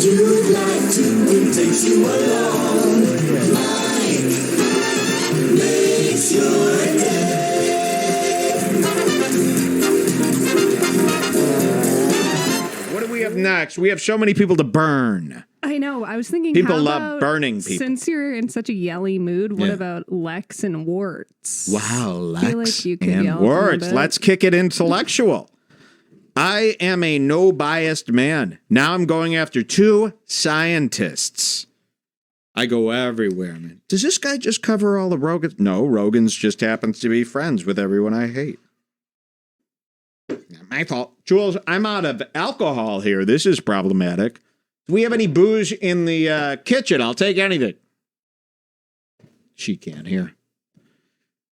you'd like to, it takes you along. Mike makes your day. What do we have next? We have so many people to burn. I know. I was thinking, People how love about, burning people. Since you're in such a yelly mood, what about Lex and Warts? Wow, Lex I feel like you could and yell Warts. Let's kick it intellectual. I am a no-biased man. Now I'm going after two scientists. I go everywhere, man. Does this guy just cover all the Rogans? No, Rogan's just happens to be friends with everyone I hate. My fault. Jules, I'm out of alcohol here. This is problematic. Do we have any booze in the kitchen? I'll take anything. She can't hear.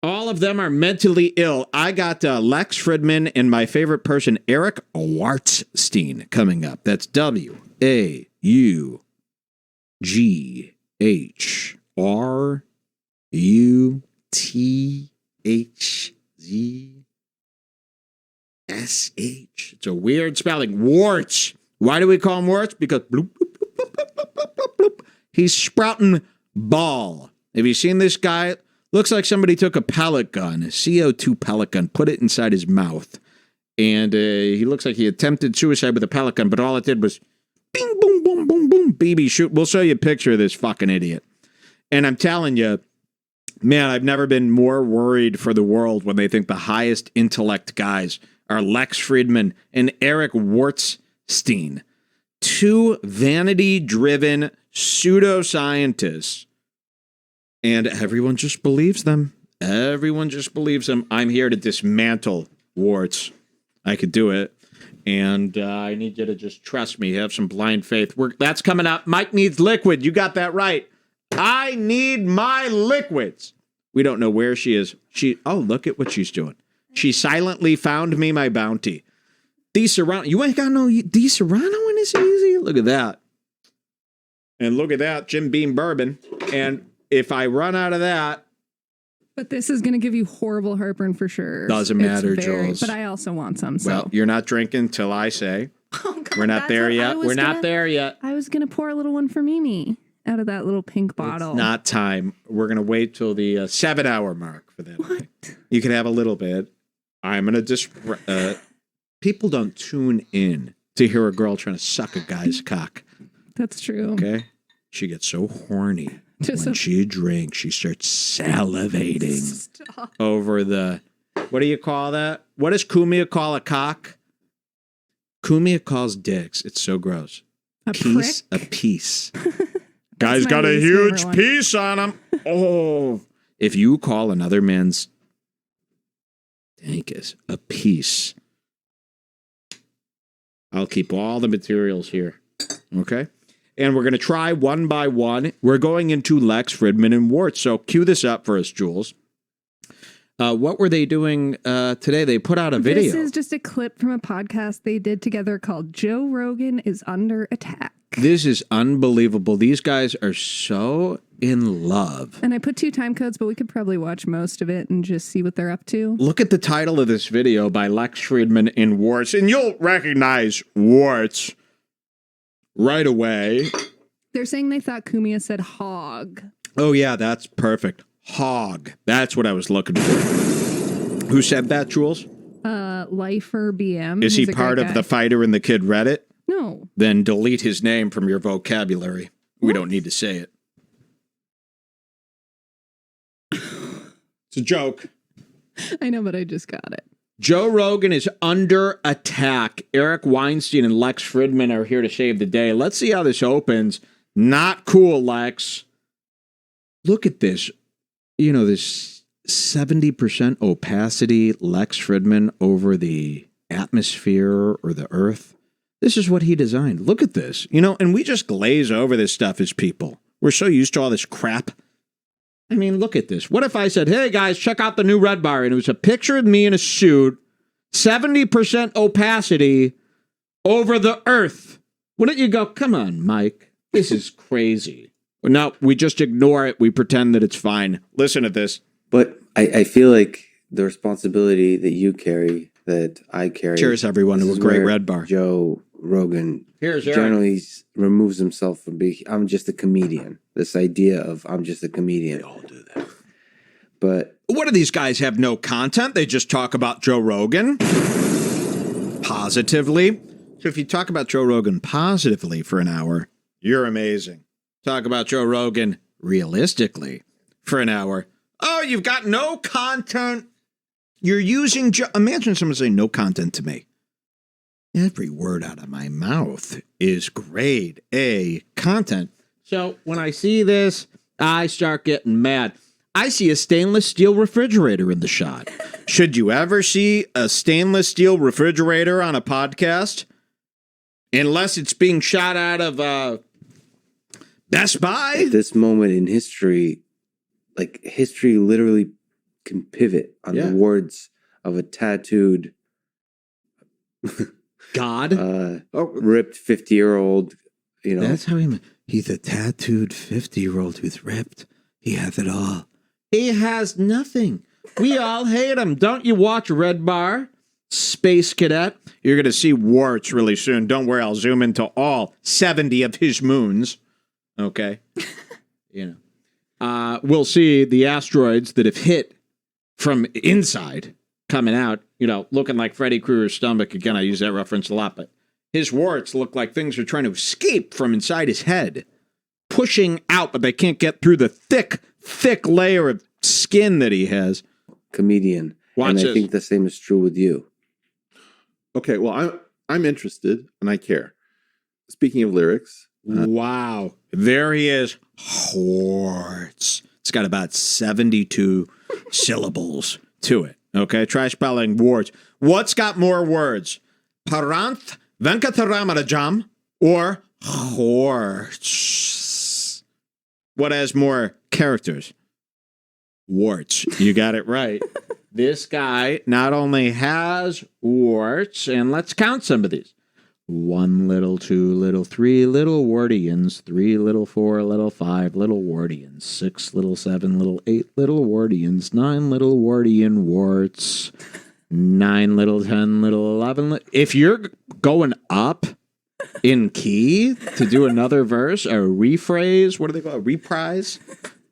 All of them are mentally ill. I got Lex Fridman and my favorite person, Eric Weinstein, coming up. That's WAUGHRUTHZSH. It's a weird spelling. Warts. Why do we call him Warts? Because bloop, bloop, bloop, bloop, bloop, bloop, bloop, bloop. He's sprouting ball. Have you seen this guy? Looks like somebody took a pellet gun, a CO2 pellet gun, put it inside his mouth. And he looks like he attempted suicide with a pellet gun, but all it did was bing, boom, boom, boom, boom, BB shoot. We'll show you a picture of this fucking idiot. And I'm telling you, man, I've never been more worried for the world when they think the highest intellect guys are Lex Fridman and Eric Weinstein. Two vanity-driven pseudoscientists. And everyone just believes them. Everyone just believes them. I'm here to dismantle Warts. I could do it. And I need you to just trust me. Have some blind faith. That's coming up. Mike needs liquid. You got that right. I need my liquids. We don't know where she is. Oh, look at what she's doing. She silently found me my bounty. Serrano. You ain't got no Serrano in this easy? Look at that. And look at that. Jim Beam bourbon. And if I run out of that. But this is going to give you horrible heartburn for sure. Doesn't matter, Jules. But I also want some. So. Well, you're not drinking till I say. Oh, God, we're not there yet. We're not there yet. I was going to pour a little one for Mimi out of that little pink bottle. It's not time. We're going to wait till the 7-hour mark for that. What? You can have a little bit. I'm going to just... people don't tune in to hear a girl trying to suck a guy's cock. That's true. Okay? She gets so horny. When she drinks, she starts salivating over the... What do you call that? What does Kumia call a cock? Kumia calls dicks. It's so gross. A piece. prick? A piece. Guy's got a huge piece on him. Oh. If you call another man's dankus a piece, I'll keep all the materials here. Okay? And we're going to try one by one. We're going into Lex Fridman and Warts. So cue this up for us, Jules. What were they doing today? They put out a video. This is just a clip from a podcast they did together called Joe Rogan is Under Attack. This is unbelievable. These guys are so in love. And I put 2 time codes, but we could probably watch most of it and just see what they're up to. Look at the title of this video by Lex Fridman and Warts. And you'll recognize Warts right away. They're saying they thought Kumia said hog. Oh, yeah, that's perfect. Hog. That's what I was looking for. Who said that, Jules? Lifer BM. Is he part of the Fighter and the Kid Reddit? No. Then delete his name from your vocabulary. What? We don't need to say it. It's a joke. I know, but I just got it. Joe Rogan is under attack. Eric Weinstein and Lex Fridman are here to save the day. Let's see how this opens. Not cool, Lex. Look at this. You know, this 70% opacity Lex Fridman over the atmosphere or the earth. This is what he designed. Look at this. You know, and we just glaze over this stuff as people. We're so used to all this crap. I mean, look at this. What if I said, hey, guys, check out the new Red Bar, and it was a picture of me in a suit, 70% opacity over the earth. Wouldn't you go, come on, Mike, this is crazy. No, we just ignore it. We pretend that it's fine. Listen to this. But I feel like the responsibility that you carry, that I carry. Cheers, everyone, to a great Red Bar. Joe Rogan Here's Eric. generally removes himself from being, I'm just a comedian. This idea of I'm just a comedian. They all do that. But What do these guys have no content? They just talk about Joe Rogan positively. So if you talk about Joe Rogan positively for an hour, you're amazing. Talk about Joe Rogan realistically for an hour. Oh, you've got no content. You're using imagine someone saying no content to me. Every word out of my mouth is grade A content. So when I see this, I start getting mad. I see a stainless steel refrigerator in the shot. Should you ever see a stainless steel refrigerator on a podcast? Unless it's being shot out of Best Buy? at this moment in history, like history literally can pivot on the words of a tattooed God. ripped 50-year-old, you know. That's how he's a tattooed 50-year-old who's ripped. He has it all. He has nothing. We all hate him. Don't you watch Red Bar? Space Cadet. You're going to see Warts really soon. Don't worry, I'll zoom into all 70 of his moons. Okay? You know. We'll see the asteroids that have hit from inside coming out, you know, looking like Freddy Krueger's stomach. Again, I use that reference a lot, but his warts look like things are trying to escape from inside his head, pushing out, but they can't get through the thick layer of skin that he has. Comedian. Watch and I this. think the same is true with you. Okay, well, I'm interested and I care. Speaking of lyrics, Wow. There he is. Warts. It's got about 72 syllables to it. Okay, try spelling warts. What's got more words? Paranth Venkataramarajam or Warts? What has more characters? Warts. You got it right. This guy not only has warts, and let's count some of these. 1 little, 2 little, 3 little Wartians, 3 little, 4 little, 5 little Wartians, 6 little, 7 little, 8 little Wartians, 9 little Wartian warts, 9 little, 10 little, 11. If you're going up in key to do another verse, a rephrase, what do they call it? Reprise?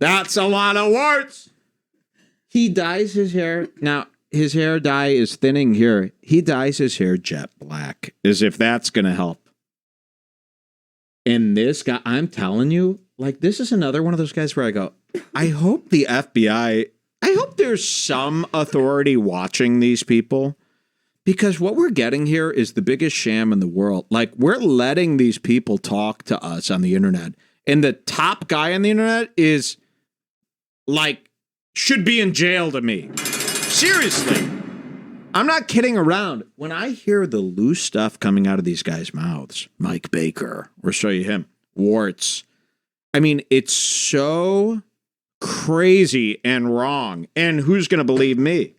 That's a lot of warts. He dyes his hair. Now, his hair dye is thinning here. He dyes his hair jet black, as if that's going to help. And this guy, I'm telling you, like, this is another one of those guys where I go, I hope the FBI, I hope there's some authority watching these people, because what we're getting here is the biggest sham in the world. Like, we're letting these people talk to us on the internet, and the top guy on the internet is, like, should be in jail to me. Seriously. I'm not kidding around. When I hear the loose stuff coming out of these guys' mouths, Mike Baker, we'll show you him, Warts. I mean, it's so crazy and wrong. And who's going to believe me?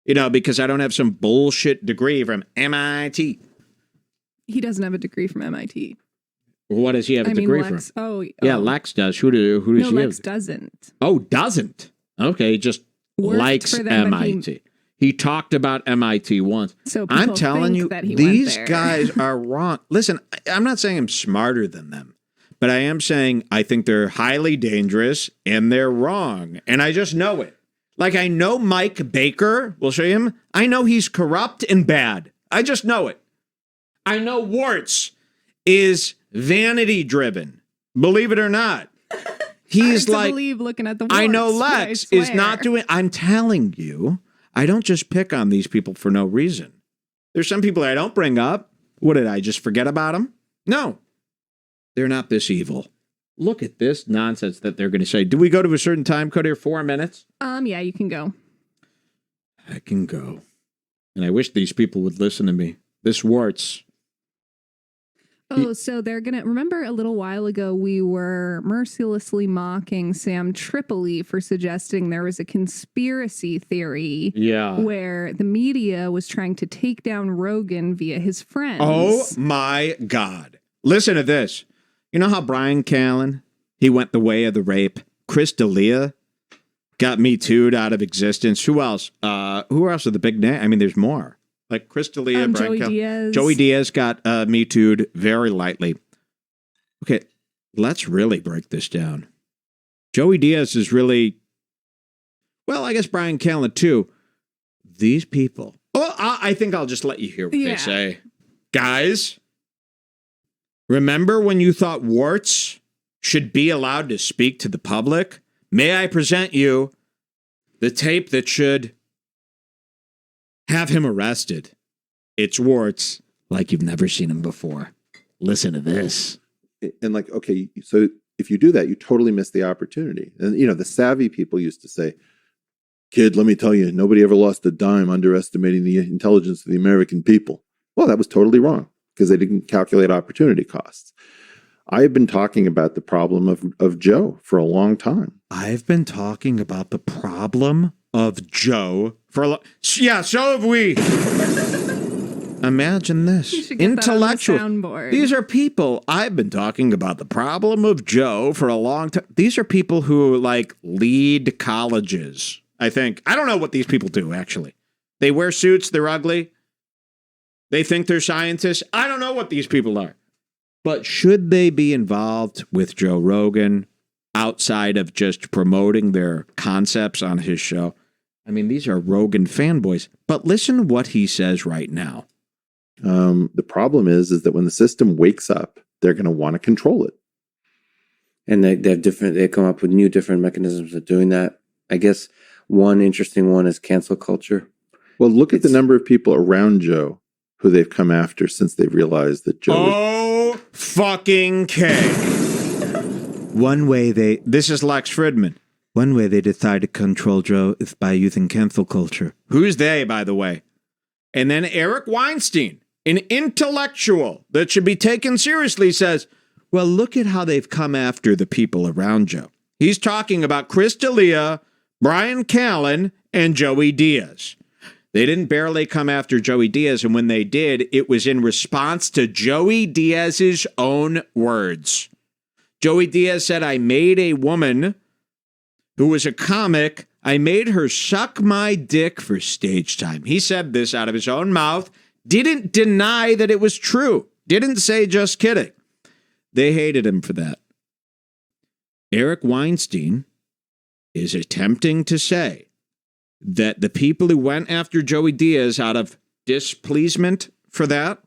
You know, because I don't have some bullshit degree from MIT. He doesn't have a degree from MIT. What does he have a degree Lex, from? Oh, Yeah, Lex does. Who does no, he Lex have? doesn't. Oh, doesn't. Okay, just Worked likes for them, but MIT. He talked about MIT once. So I'm people telling think you, that he these went there. guys are wrong. Listen, I'm not saying I'm smarter than them, but I am saying I think they're highly dangerous and they're wrong. And I just know it. Like, I know Mike Baker, we'll show you him. I know he's corrupt and bad. I just know it. I know Warts is vanity driven. Believe it or not. He's Hard to like, believe looking at the I know warts, but I Lex is swear. not doing, I'm telling you, I don't just pick on these people for no reason. There's some people I don't bring up. What did I just forget about them? No, they're not this evil. Look at this nonsense that they're going to say. Do we go to a certain time code here? 4 minutes? Yeah, you can go. I can go. And I wish these people would listen to me. This Warts. Oh, so they're going to remember a little while ago, we were mercilessly mocking Sam Tripoli for suggesting there was a conspiracy theory Yeah. where the media was trying to take down Rogan via his friends. Oh my God. Listen to this. You know how Brian Callen, he went the way of the rape. Chris D'Elia got Me Too'd out of existence. Who else? Who else are the big name? I mean, there's more. Like Chris D'Elia, Brian Joey Callen. Diaz. Joey Diaz got Me Too'd very lightly. Okay, let's really break this down. Joey Diaz is really, well, I guess Brian Callen too. These people. Oh, I think I'll just let you hear what they say. Guys, remember when you thought Warts should be allowed to speak to the public? May I present you the tape that should have him arrested? It's Warts like you've never seen him before. Listen to this. And like, okay, so if you do that, you totally miss the opportunity. And, you know, the savvy people used to say, kid, let me tell you, nobody ever lost a dime underestimating the intelligence of the American people. Well, that was totally wrong because they didn't calculate opportunity costs. I've been talking about the problem of Joe for a long time. I've been talking about the problem of Joe for a long... Yeah, so have we. Imagine this. You should get Intellectual. that on the soundboard. These are people. I've been talking about the problem of Joe for a long time. These are people who like lead colleges, I think. I don't know what these people do, actually. They wear suits. They're ugly. They think they're scientists. I don't know what these people are. But should they be involved with Joe Rogan outside of just promoting their concepts on his show? I mean, these are Rogan fanboys. But listen to what he says right now. The problem is that when the system wakes up, they're going to want to control it. And they come up with new different mechanisms of doing that. I guess one interesting one is cancel culture. Well, look at the number of people around Joe who they've come after since they've realized that Joe Oh, fucking K. This is Lex Fridman. One way they decide to control Joe is by using cancel culture. Who's they, by the way? And then Eric Weinstein, an intellectual that should be taken seriously, says, well, look at how they've come after the people around Joe. He's talking about Chris D'Elia, Brian Callen, and Joey Diaz. They didn't barely come after Joey Diaz, and when they did, it was in response to Joey Diaz's own words. Joey Diaz said, I made a woman who was a comic, I made her suck my dick for stage time. He said this out of his own mouth, didn't deny that it was true, didn't say just kidding. They hated him for that. Eric Weinstein is attempting to say that the people who went after Joey Diaz out of displeasement for that,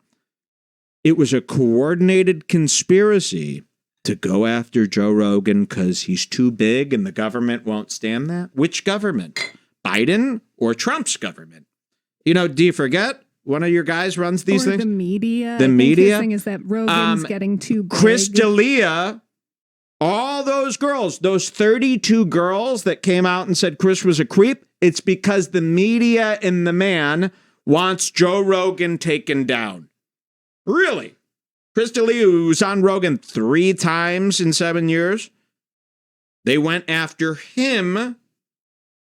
it was a coordinated conspiracy to go after Joe Rogan because he's too big and the government won't stand that? Which government? Biden or Trump's government? You know, do you forget? One of your guys runs these things? The media. The media. His thing is that Rogan's getting too big. Chris D'Elia, all those girls, those 32 girls that came out and said Chris was a creep, it's because the media and the man wants Joe Rogan taken down. Really? Chris D'Elia, who was on Rogan 3 times in 7 years, they went after him.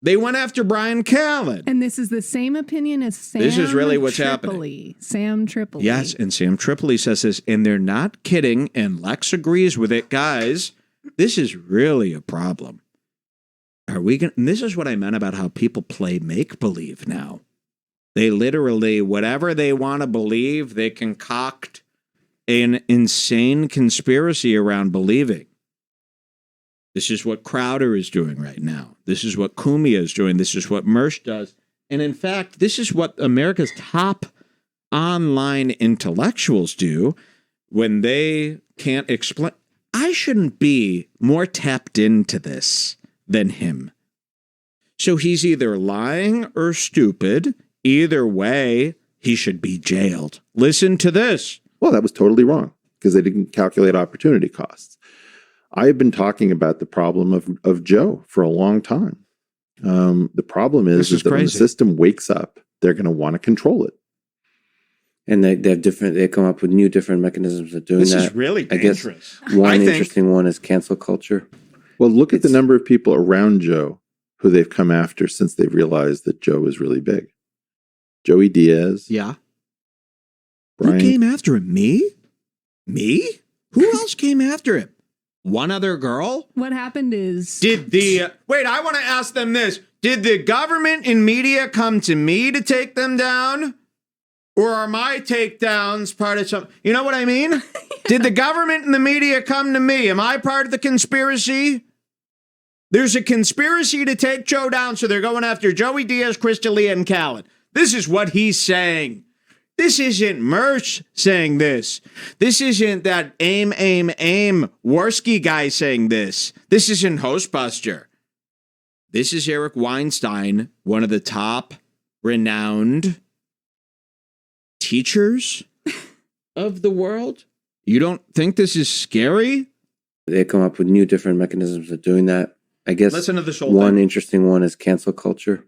They went after Brian Callen. And this is the same opinion as Sam This is really what's Tripoli. happening. Sam Tripoli. Yes, and Sam Tripoli says this, and they're not kidding, and Lex agrees with it. Guys, this is really a problem. Are we going? And this is what I meant about how people play make-believe now. They literally, whatever they want to believe, they concoct an insane conspiracy around believing. This is what Crowder is doing right now. This is what Cumia is doing. This is what Mersch does. And in fact, this is what America's top online intellectuals do when they can't explain. I shouldn't be more tapped into this than him. So he's either lying or stupid. Either way, he should be jailed. Listen to this. Well, that was totally wrong because they didn't calculate opportunity costs. I've been talking about the problem of Joe for a long time. The problem is that when the system wakes up, they're going to want to control it. And they come up with new different mechanisms of doing that. This is really dangerous. I guess one interesting one is cancel culture. Well, look at the number of people around Joe who they've come after since they've realized that Joe is really big. Joey Diaz. Yeah. Brian. Who came after him? Me? Me? Who else came after him? One other girl? What happened is... Wait, I want to ask them this. Did the government and media come to me to take them down? Or are my takedowns part of something? You know what I mean? Did the government and the media come to me? Am I part of the conspiracy? There's a conspiracy to take Joe down, so they're going after Joey Diaz, Chris D'Elia, and Callan. This is what he's saying. This isn't Mersh saying this. This isn't that aim, Warski guy saying this. This isn't Hostbuster. This is Eric Weinstein, one of the top renowned teachers of the world. You don't think this is scary? They come up with new different mechanisms of doing that. I guess Listen to this whole one thing. interesting one is cancel culture.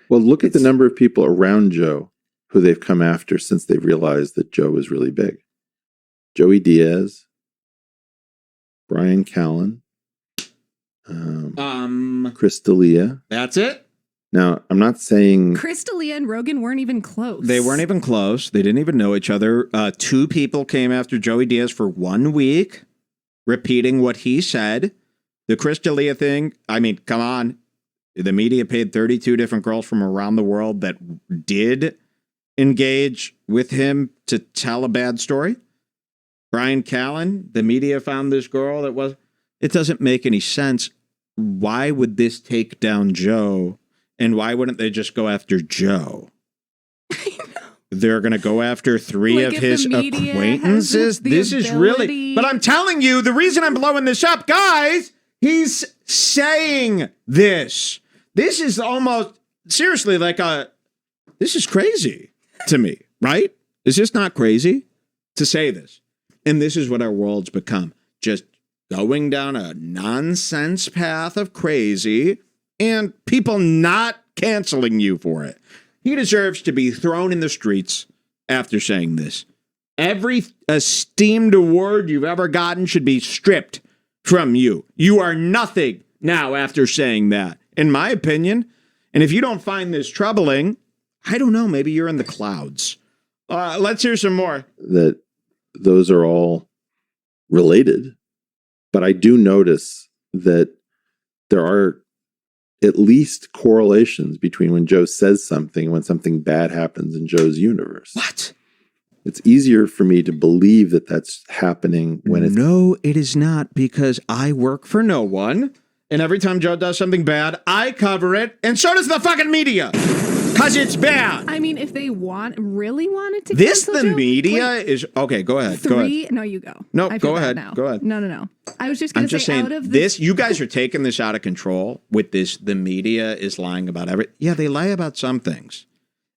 Well, look at the number of people around Joe who they've come after since they've realized that Joe is really big. Joey Diaz, Brian Callen, Chris D'Elia. That's it? Now, I'm not saying Chris D'Elia and Rogan weren't even close. They weren't even close. They didn't even know each other. Two people came after Joey Diaz for 1 week, repeating what he said. The Chris D'Elia thing, I mean, come on. The media paid 32 different girls from around the world that did engage with him to tell a bad story. Brian Callen, the media found this girl that was... It doesn't make any sense. Why would this take down Joe? And why wouldn't they just go after Joe? They're going to go after three Like of if his the media acquaintances? has the This is really... ability- But I'm telling you, the reason I'm blowing this up, guys, he's saying this. This is almost... Seriously, like a... This is crazy to me, right? Is this not crazy to say this? And this is what our world's become. Just going down a nonsense path of crazy and people not canceling you for it. He deserves to be thrown in the streets after saying this. Every esteemed award you've ever gotten should be stripped from you. You are nothing now after saying that, in my opinion. And if you don't find this troubling, I don't know, maybe you're in the clouds. Let's hear some more. that those are all related, but I do notice that there are at least correlations between when Joe says something and when something bad happens in Joe's universe. What? It's easier for me to believe that that's happening when it's... No, it is not, because I work for no one. And every time Joe does something bad, I cover it. And so does the fucking media. Because it's bad. I mean, if they really wanted to This, cancel the Joe, media wait, is... Okay, go ahead. Go ahead. three? No, you go. No, I feel go bad ahead. now. Go ahead. No. I was just going I'm to say, just saying, out of this, you guys are taking this out of control with this. The media is lying about everything. Yeah, they lie about some things.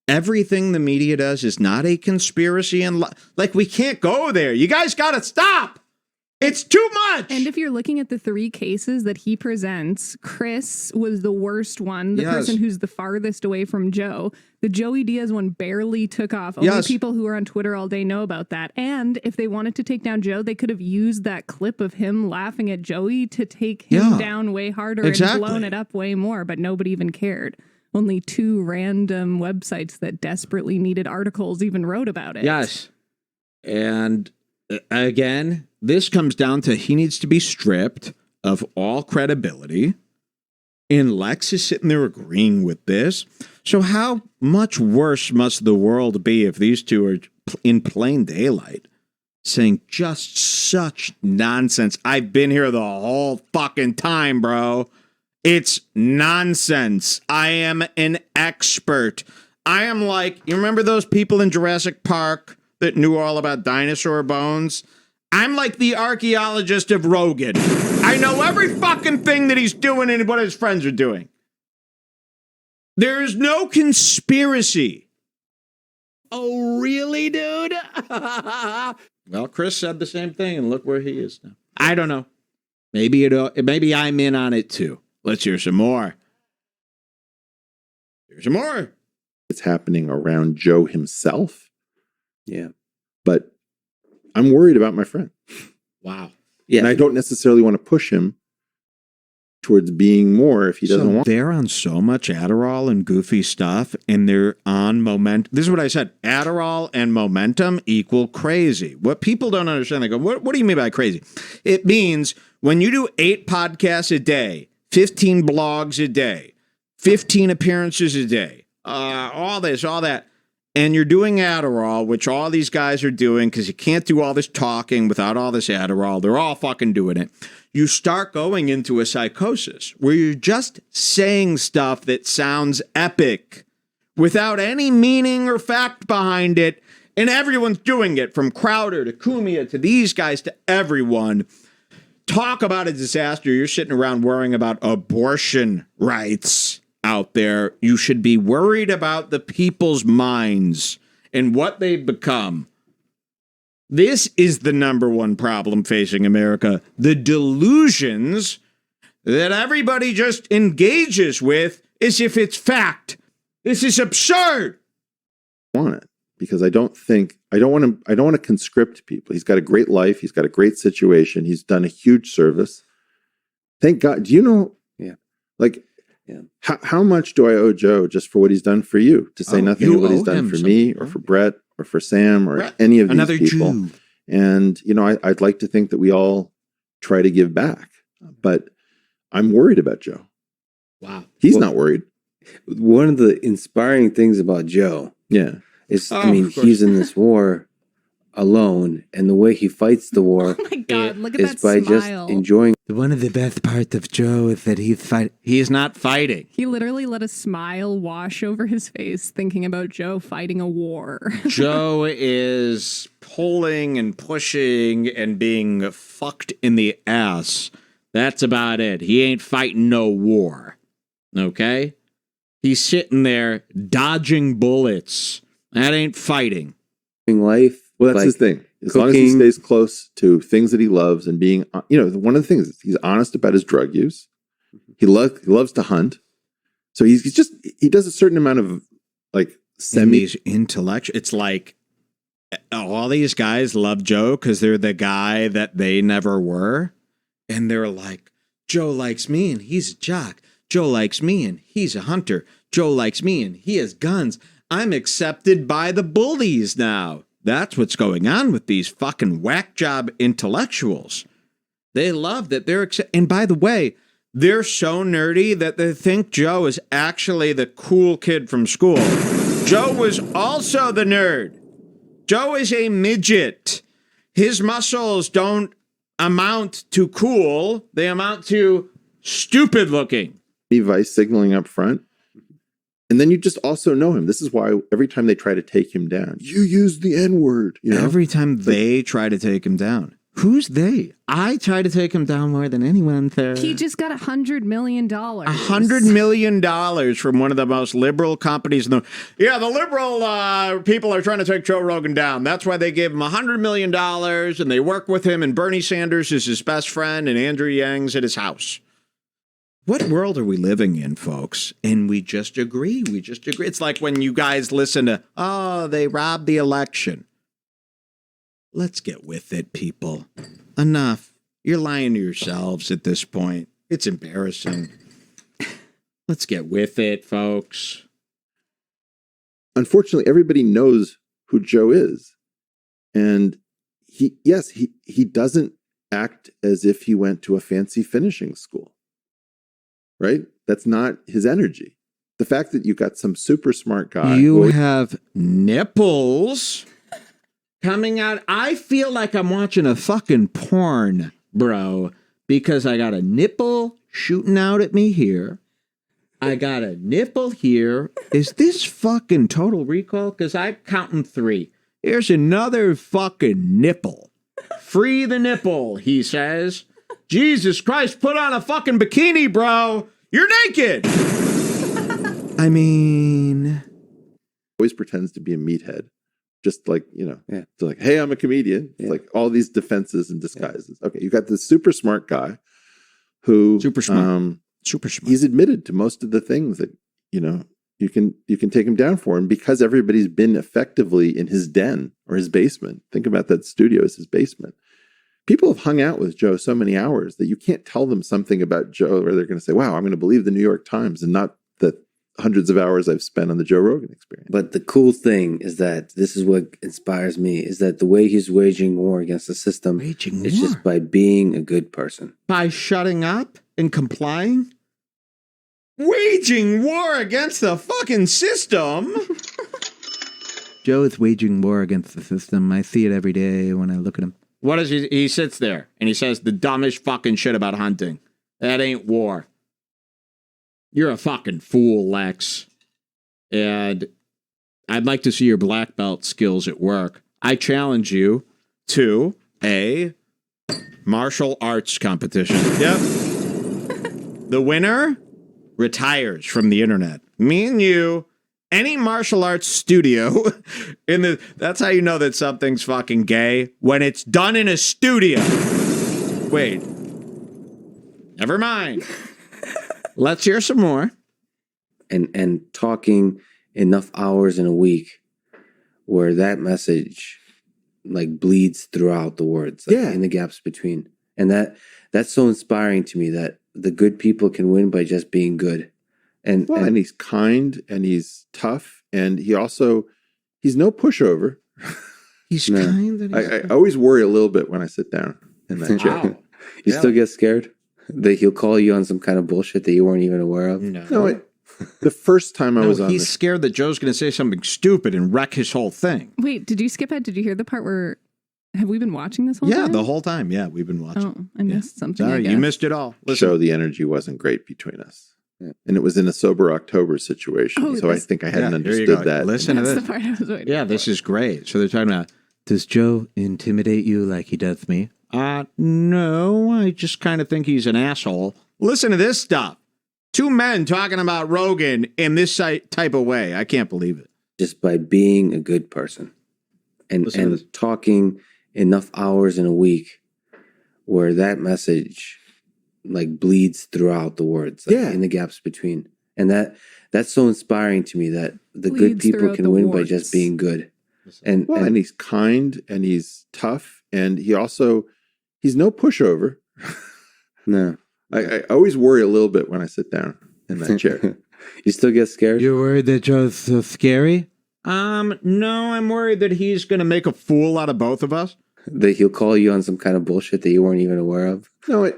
Everything the media does is not a conspiracy. And like, we can't go there. You guys got to stop. It's too much. And if you're looking at the three cases that he presents, Chris was the worst one, the Yes. person who's the farthest away from Joe. The Joey Diaz one barely took off. Only Yes. people who are on Twitter all day know about that. And if they wanted to take down Joe, they could have used that clip of him laughing at Joey to take him Yeah. down way harder Exactly. and blown it up way more, but nobody even cared. Only two random websites that desperately needed articles even wrote about it. Yes. And again, this comes down to he needs to be stripped of all credibility. And Lex is sitting there agreeing with this. So how much worse must the world be if these two are in plain daylight saying just such nonsense? I've been here the whole fucking time, bro. It's nonsense. I am an expert. I am like, you remember those people in Jurassic Park that knew all about dinosaur bones? I'm like the archaeologist of Rogan. I know every fucking thing that he's doing and what his friends are doing. There is no conspiracy. Oh, really, dude? Well, Chris said the same thing, and look where he is now. I don't know. Maybe I'm in on it too. Let's hear some more. Here's some more. It's happening around Joe himself, Yeah. but I'm worried about my friend. Wow. Yeah. And I don't necessarily want to push him towards being more if he doesn't want. They're on so much Adderall and goofy stuff, and they're on momentum. This is what I said. Adderall and momentum equal crazy. What people don't understand, they go, what do you mean by crazy? It means when you do 8 podcasts a day, 15 blogs a day, 15 appearances a day, all this, all that, and you're doing Adderall, which all these guys are doing because you can't do all this talking without all this Adderall. They're all fucking doing it. You start going into a psychosis where you're just saying stuff that sounds epic without any meaning or fact behind it. And everyone's doing it, from Crowder to Cumia to these guys to everyone. Talk about a disaster. You're sitting around worrying about abortion rights out there. You should be worried about the people's minds and what they've become. This is the number one problem facing America. The delusions that everybody just engages with as if it's fact. This is absurd. Want it because I don't want to conscript people. He's got a great life. He's got a great situation. He's done a huge service. Thank God. Do you know? Yeah. Like, yeah. How much do I owe Joe just for what he's done for you? To say nothing of what he's done for me or for Brett or for Sam or any of these another people. Jew. And, you know, I'd like to think that we all try to give back, but I'm worried about Joe. Wow. He's not worried. One of the inspiring things about Joe is, he's in this war alone, and the way he fights the war Oh my God, look at is that by smile. just enjoying. One of the best parts of Joe is that he's fighting. He is not fighting. He literally let a smile wash over his face thinking about Joe fighting a war. Joe is pulling and pushing and being fucked in the ass. That's about it. He ain't fighting no war. Okay? He's sitting there dodging bullets. That ain't fighting. Life. Well, that's his thing. As long as he stays close to things that he loves and being, one of the things is he's honest about his drug use. He loves to hunt. So he does a certain amount of like These intellectual. It's like all these guys love Joe because they're the guy that they never were. And they're like, Joe likes me and he's a jock. Joe likes me and he's a hunter. Joe likes me and he has guns. I'm accepted by the bullies now. That's what's going on with these fucking whack job intellectuals. They love that they're and by the way, they're so nerdy that they think Joe is actually the cool kid from school. Joe was also the nerd. Joe is a midget. His muscles don't amount to cool. They amount to stupid looking. Vice signaling up front. And then you just also know him. This is why every time they try to take him down, you use the N-word. You know? Every time they try to take him down. Who's they? I try to take him down more than anyone there. He just got $100 million. $100 million from one of the most liberal companies in the... Yeah, the liberal people are trying to take Joe Rogan down. That's why they gave him $100 million, and they work with him, and Bernie Sanders is his best friend, and Andrew Yang's at his house. What world are we living in, folks? And we just agree. It's like when you guys listen to, they robbed the election. Let's get with it, people. Enough. You're lying to yourselves at this point. It's embarrassing. Let's get with it, folks. Unfortunately, everybody knows who Joe is. And he doesn't act as if he went to a fancy finishing school. Right? That's not his energy. The fact that you got some super smart guy. You have nipples coming out. I feel like I'm watching a fucking porn, bro, because I got a nipple shooting out at me here. I got a nipple here. Is this fucking Total Recall? Because I'm counting 3. Here's another fucking nipple. Free the nipple, he says. Jesus Christ, put on a fucking bikini, bro. You're naked. I mean... Always pretends to be a meathead. Just like, it's like, hey, I'm a comedian. It's like all these defenses and disguises. Yeah. Okay, you got this super smart guy who... Super smart. Super smart. He's admitted to most of the things that, you can take him down for. And because everybody's been effectively in his den or his basement, think about that studio as his basement. People have hung out with Joe so many hours that you can't tell them something about Joe where they're going to say, wow, I'm going to believe the New York Times and not the hundreds of hours I've spent on the Joe Rogan Experience. But the cool thing is that this is what inspires me, is that the way he's waging war against the system is just by being a good person. By shutting up and complying? Waging war against the fucking system? Joe is waging war against the system. I see it every day when I look at him. What is he? He sits there and he says the dumbest fucking shit about hunting. That ain't war. You're a fucking fool, Lex. And I'd like to see your black belt skills at work. I challenge you to a martial arts competition. Yep. The winner retires from the internet. Me and you, any martial arts studio that's how you know that something's fucking gay, when it's done in a studio. Wait. Never mind. Let's hear some more. And talking enough hours in a week where that message like bleeds throughout the words, like, in the gaps between. And that's so inspiring to me, that the good people can win by just being good. And he's kind and he's tough, and he's no pushover. He's kind. And I always worry a little bit when I sit down in that chair. You still get scared that he'll call you on some kind of bullshit that you weren't even aware of? No, the first time I was on, he's scared that Joe's going to say something stupid and wreck his whole thing. Wait, did you skip ahead? Did you hear the part where? Have we been watching this whole time? Yeah, the whole time. Yeah, we've been watching. Oh, I missed something. Sorry, you missed it all. Show the energy wasn't great between us. Yeah. And it was in a sober October situation. So I think I hadn't understood that. Listen to this. That's the part I was waiting for. This is great. So they're talking about, does Joe intimidate you like he does me? No, I just kind of think he's an asshole. Listen to this stuff. Two men talking about Rogan in this type of way. I can't believe it. Just by being a good person and talking enough hours in a week where that message like bleeds throughout the words, like, in the gaps between. And that's so inspiring to me, that the good people can win by just being good. And he's kind and he's tough, and he's no pushover. No. I always worry a little bit when I sit down in that chair. You still get scared? You're worried that Joe's so scary? No, I'm worried that he's going to make a fool out of both of us. That he'll call you on some kind of bullshit that you weren't even aware of? No,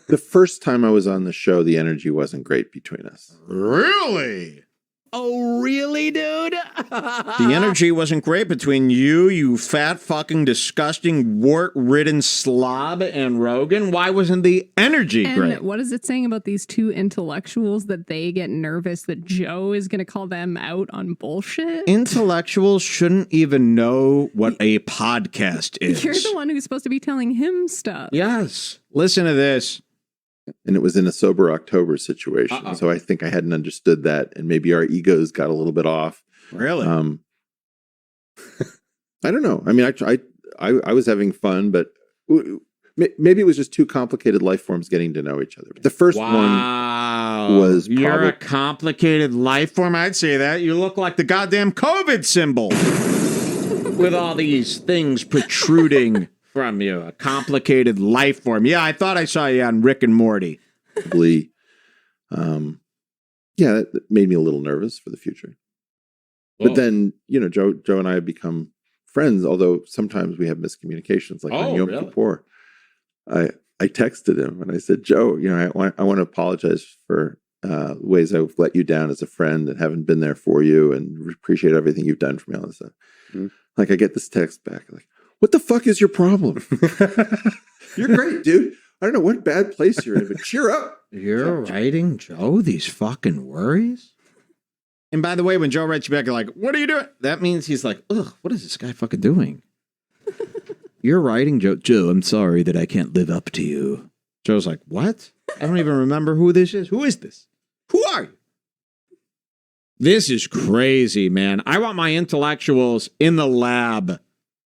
the first time I was on the show, the energy wasn't great between us. Really? Oh, really, dude? The energy wasn't great between you fat fucking disgusting wart-ridden slob, and Rogan? Why wasn't the energy great? What is it saying about these two intellectuals that they get nervous that Joe is going to call them out on bullshit? Intellectuals shouldn't even know what a podcast is. You're the one who's supposed to be telling him stuff. Yes. Listen to this. And it was in a sober October situation. So I think I hadn't understood that. And maybe our egos got a little bit off. Really? I don't know. I mean, I was having fun, but maybe it was just two complicated life forms getting to know each other. But the first one was You're a complicated life form? I'd say that. You look like the goddamn COVID symbol. With all these things protruding from you, a complicated life form. Yeah, I thought I saw you on Rick and Morty. Probably. That made me a little nervous for the future. Whoa. But then, Joe and I have become friends, although sometimes we have miscommunications. Like on Yom Kippur, I texted him and I said, Joe, I want to apologize for ways I've let you down as a friend and haven't been there for you, and appreciate everything you've done for me, all this stuff. Mm-hmm. Like I get this text back, like, what the fuck is your problem? You're great, dude. I don't know what bad place you're in, but cheer up. You're writing Joe these fucking worries? And by the way, when Joe writes you back, you're like, what are you doing? That means he's like, ugh, what is this guy fucking doing? You're writing Joe, I'm sorry that I can't live up to you. Joe's like, what? I don't even remember who this is. Who is this? Who are you? This is crazy, man. I want my intellectuals in the lab.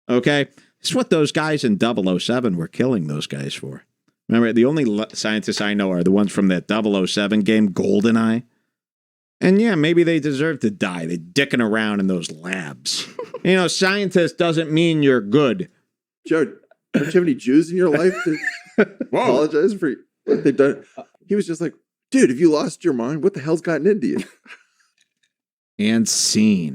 Okay? This is what those guys in 007 were killing those guys for. Remember, the only scientists I know are the ones from that 007 game, GoldenEye. And yeah, maybe they deserve to die. They're dicking around in those labs. Scientist doesn't mean you're good. Joe, don't you have any Jews in your life to apologize for what they've done? He was just like, dude, have you lost your mind? What the hell's gotten into you? And scene.